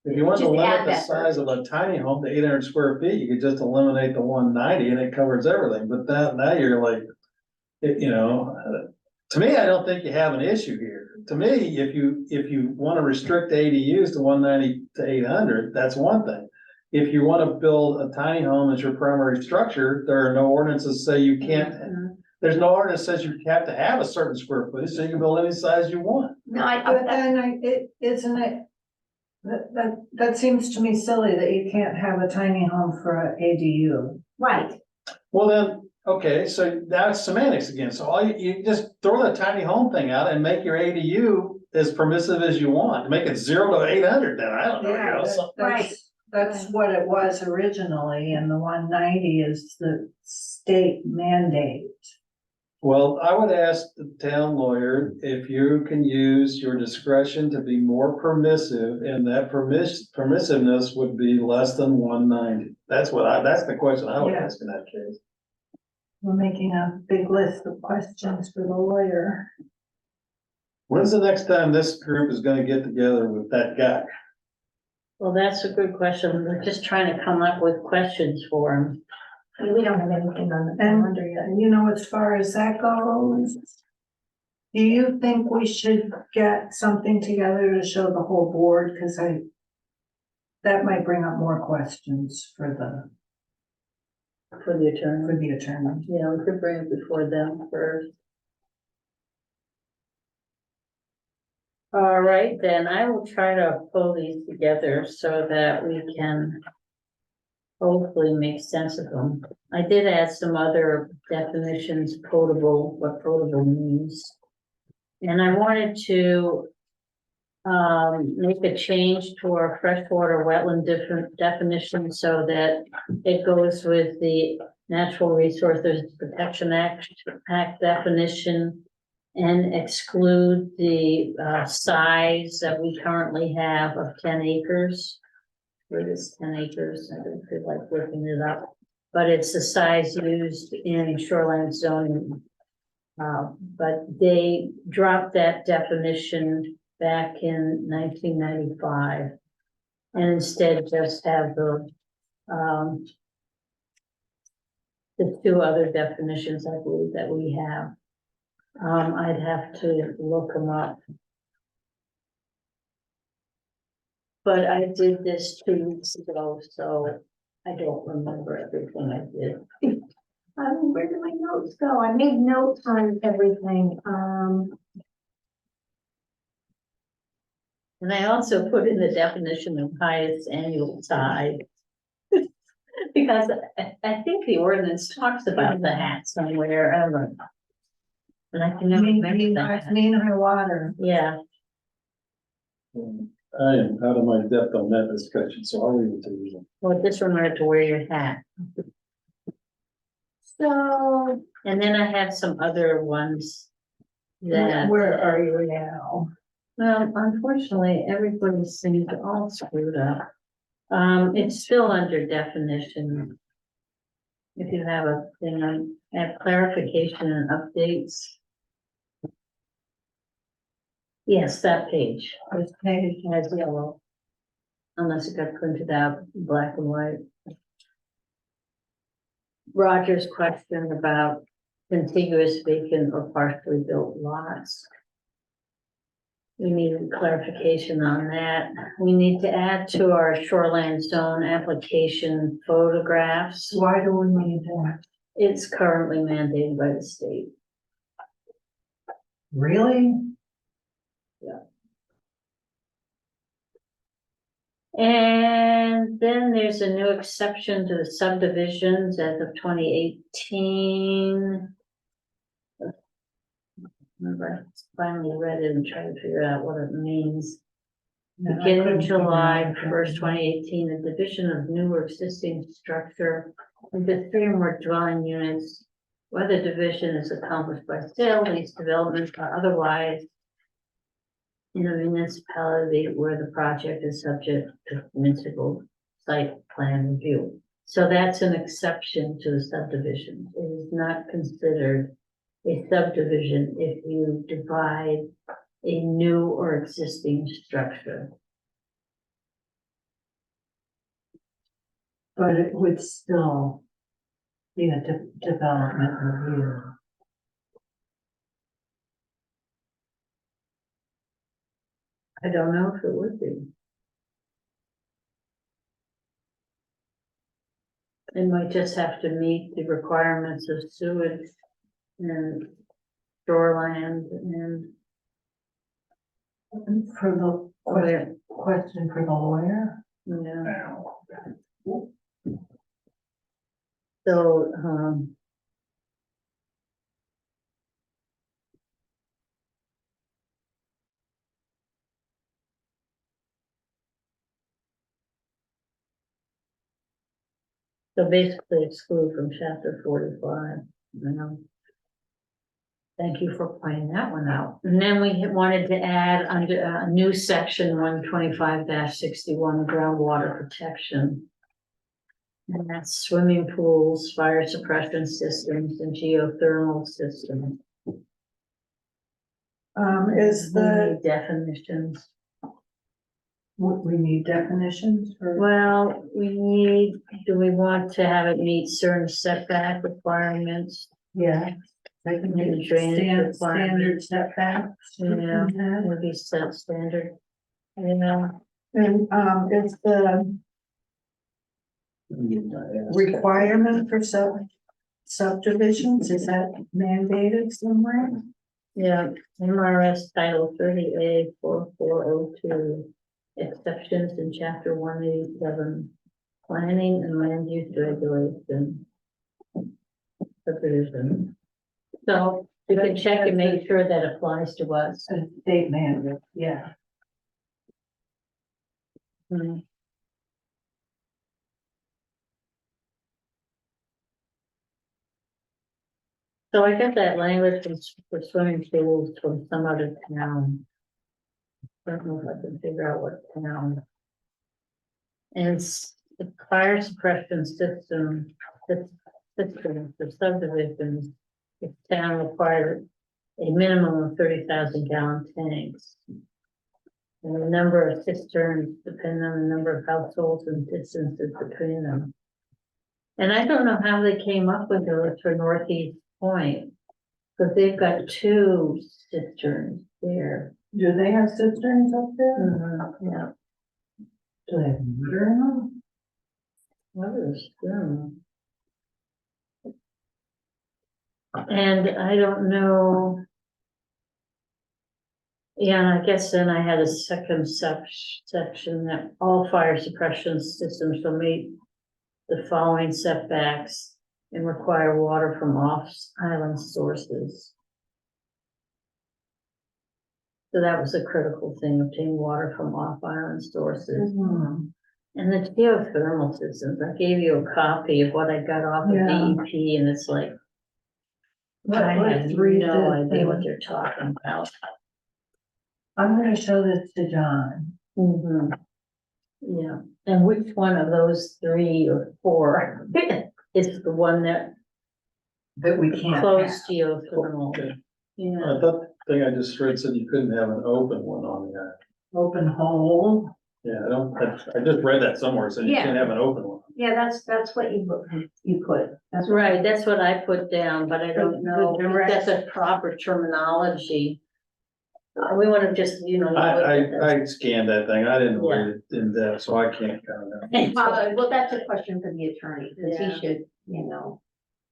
if you wanted to just limit add the that size of a tiny home to 800 square feet, you could just eliminate the 190 and it covers everything. But now you're like, to me, I don't think you have an issue here. To me, if you want to restrict ADUs to 190 to 800, that's one thing. If you want to build a tiny home as your primary structure, there are no ordinances say you can't. There's no ordinance says you have to have a certain square footage, so you can build any size you want. no, But then isn't it, that seems to me silly that you can't have a tiny home for an ADU. right, Well then, okay, so now it's semantics again. So all you just throw the tiny home thing out and make your ADU as permissive as you want. Make it 0 to 800 then, I don't know, Right. That's what it was originally, and the 190 is the state mandate. Well, I would ask the town lawyer if you can use your discretion to be more permissive, and that permissiveness would be less than 190. That's the question I would Yeah. ask in that case. We're making a big list of questions for the lawyer. When's the next time this group is gonna get together with that guy? Well, that's a good question. We're just trying to come up with questions for him. We don't have anything on the And, calendar yet. you know, as far as that goes, do you think we should get something together to show the whole board? Cause that might bring up more questions for For the attorney. the attorney. Yeah, we could bring it before them first. All right, then I will try to pull these together so that we can hopefully make sense of them. I did add some other definitions, potable, what potable means. And I wanted to make a change to our freshwater wetland different definition so that it goes with the Natural Resources Protection Act definition and exclude the size that we currently have of 10 acres. It is 10 acres, I don't feel like looking it up, but it's the size used in shoreline zoning. But they dropped that definition back in 1995 and instead just have the two other definitions, I believe, that we have. I'd have to look them up. But I did this 2 weeks ago, so I don't remember everything I did. Where did my notes go? I made notes on everything. And I also put in the definition of highest annual tide. Because I think the ordinance talks about that somewhere, I don't know. But I can never remember that. Mean high water. Yeah, I am out of my depth on that discussion, so I'll leave it to you. well, just remember to wear your hat. So, And then I have some other ones that. Where are you now? Well, unfortunately, everybody seems all screwed up. It's still under definition. If you have a thing on, have clarification and updates. Yes, that page. This page. Has yellow. Unless it got printed out black and white. Roger's question about contiguous vacant or partially built lots. We need clarification on that. We need to add to our shoreline zone application photographs. Why do we need that? It's currently mandated by the state. Really? And then there's a new exception to the subdivisions as of 2018. Remember, I finally read it and tried to figure out what it means. Beginning July 1st, 2018, the division of new or existing structure into 3 or more dwelling units, whether division is accomplished by sale, lease, development, or otherwise, in a municipality where the project is subject to municipal site plan review. So that's an exception to the subdivision. It is not considered a subdivision if you divide a new or existing structure. But it would still be a development review. I don't know if it would be. It might just have to meet the requirements of sewage and shoreland and For the question for the lawyer? yeah. So, so basically exclude from chapter 45, you know. Thank you for pointing that one out. And then we had wanted to add under a new section 125-61 groundwater protection. And that's swimming pools, fire suppression systems, and geothermal systems. Is We the, need definitions. we need definitions for, Well, do we want to have it meet certain setback requirements? yeah. Like Maybe drainage standard setbacks. Yeah, maybe set standard. Yeah, And, is the requirement for subdivisions, is that mandated somewhere? yeah, MRS Title 30A 4402, exceptions in chapter 187, planning and land use regulation. Subdivision. So you can check and make sure that applies to us. A state mandate, yeah. Hmm. So I got that language for swimming pools from some other town. Don't know if I can figure out what town. And it's the fire suppression system for subdivisions. The town required a minimum of 30,000 gallon tanks. And the number of cisterns depend on the number of households and distances between them. And I don't know how they came up with it for Northeast Point, because they've got 2 cisterns there. Do they have cisterns up there? Yeah. Do they have water in them? What is them? And I don't know. Yeah, and I guess then I had a second section that all fire suppression systems shall meet the following setbacks and require water from off-island sources. So that was a critical thing, obtain water from off-island sources. Mhm. And the geothermal systems, I gave you a copy of what I got off of Yeah. DEP, and it's like, I Let's have read no this idea what thing. they're talking about. I'm gonna show this to John. Yeah, and which one of those 3 or 4 is the one that That we can't closed have. geothermal? Yeah, I thought the thing I just read said you couldn't have an open one on there. Open hole. Yeah, I just read that somewhere, so you Yeah. can't have an open one. Yeah, that's what you put. That's right, that's what I put down, but I don't know if that's a proper terminology. We wanna just, look at this. I scanned that thing, I didn't read it in depth, so I can't comment. Well, that's a question for the attorney, because Yeah. he should, you know.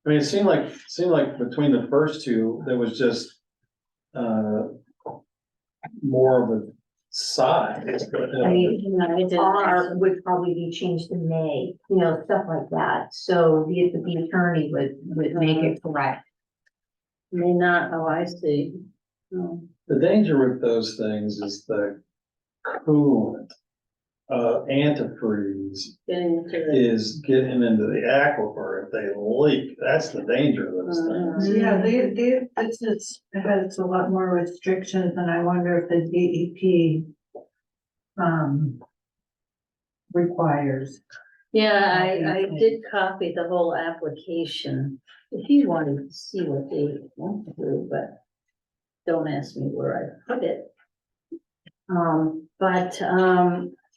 I mean, it seemed like between the first 2, there was just, more of a size. I mean, you know, R would probably be changed to may, you know, stuff like that. So the attorney would make it correct. May not, oh, I see. Oh, The danger with those things is the coolant, antifreeze getting into the. is getting into the aquifer if they leak. That's the danger of those things. Yeah, it has a lot more restrictions, and I wonder if the DEP requires. Yeah, I did copy the whole application, if you wanted to see what they went through, but don't ask me where I put it.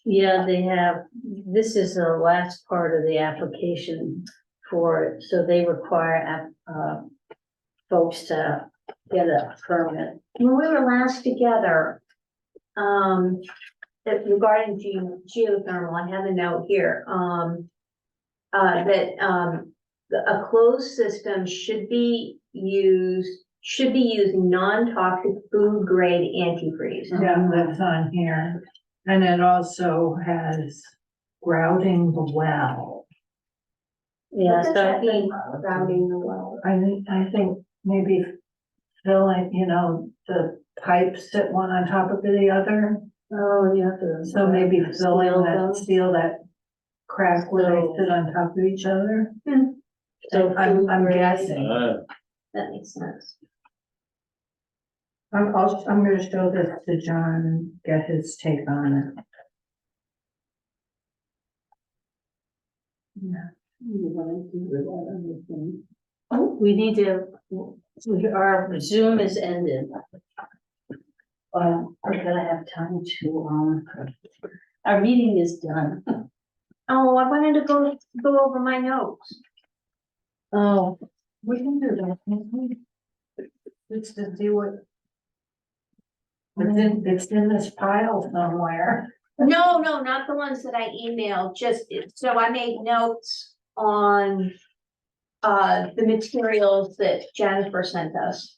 Yeah, they have, this is the last part of the application for it, so they require, folks to get a permit. When we were last together, regarding geothermal, I have a note here, that, a closed system should be using non-toxic food grade antifreeze. Yeah, that's on here, and it also has grouting the well. Yeah, What does so I that mean, think, grouting the well? I think maybe filling, the pipes sit one on top of the other, oh, you have to. so maybe filling Seal that, them. seal that crack where they So- sit on top of each other. So I'm food grade. guessing. That makes sense. I'm gonna show this to John and get his take on it. Oh, we need to, our Zoom is ended. we're gonna have time to, our meeting is done. Oh, I wanted to go over my notes. Oh, We can do that, can't we? It's to do it. It's in this pile somewhere. No, not the ones that I emailed, just, so I made notes on the materials that Jennifer sent us.